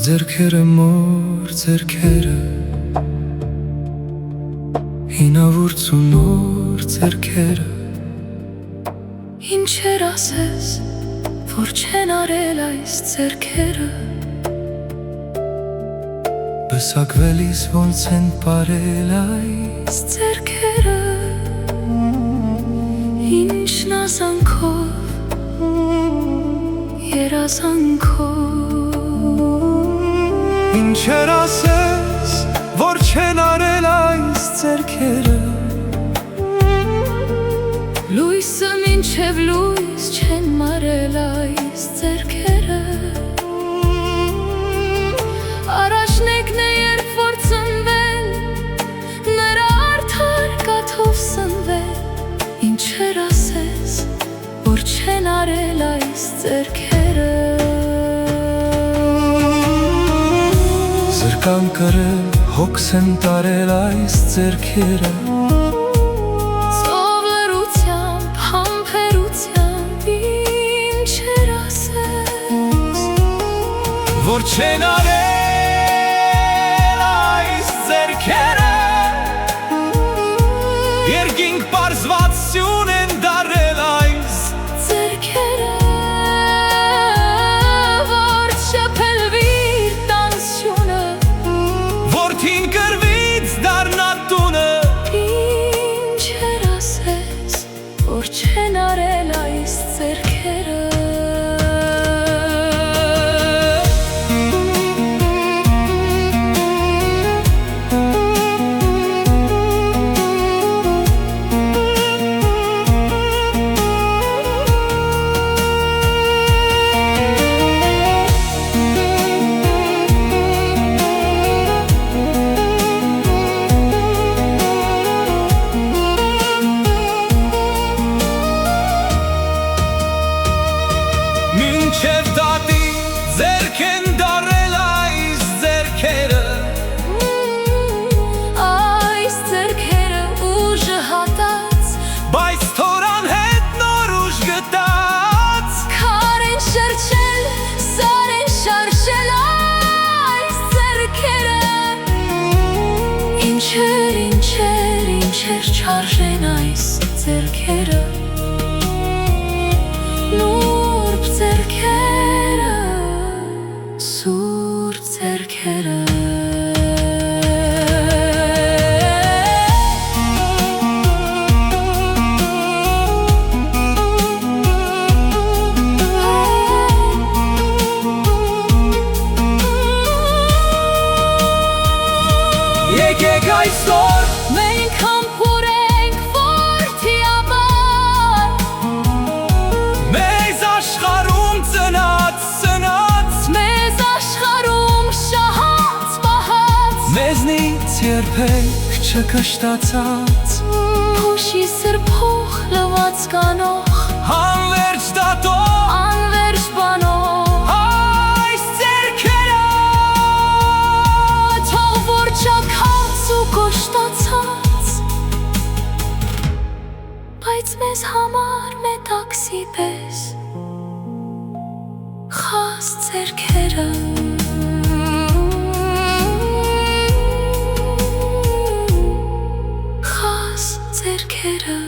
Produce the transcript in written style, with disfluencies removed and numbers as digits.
ձեռքերը մոր ձեռքերը հինավուրց ու նոր ձեռքերը Ինչեր ասես, որ չեն արել այս ձեռքերը Բսակվելիս ոնց են պարել այս ձեռքերը Ինչն ասանքով, երազանքով Ինչեր ասես, որ չեն արել այս ձեռքերը Լույսը մինչև լույս չեն մարել այս ձեռքերը Առաջնեկն է երբ որ ծնվել, նրա արդար կաթով սնվել Ինչեր ասես, որ չեն արել այս ձեռքերը Զրկան կրել, հոգս են տարել այս ձեռքերը Ծով լրությամբ, համբերությամբ, ինչեր ասես Որ չեն արել այս ձեռքերը Երկինք պարզվածություն են դարել այս ձեռքերը Որ չփլվիր տանսյունը Որդին կրվից դառնա տունը Ինչեր ասես, որ չեն արել այս ձեռքերը Մինչև դատի ձեռք են դարել այս ձեռքերը Այս ձեռքերը ուժը հատած Բայց թորան հետ նոր ուժ գտած Քար են շրջել, սար են շարժել այս ձեռքերը Ինչեր չարժեն այս ձեռքերը Նուրբ ձեռքերը, սուրբ ձեռքերը Եկեք այսօր Մենք համբուրենք որդիաբար Մեզ աշխարհում ծնած Մեզ աշխարհում շահած պահած Մեզնից երբեք չկշտացած Հուշի սրբող լված կանող Անվերջ դատով Անվերջ բանող Այս ձեռքերը Թող որ չաքած ու կոշտացած Բայց մեզ համար մետաքսի պես Խաս ձեռքերը Խաս ձեռքերը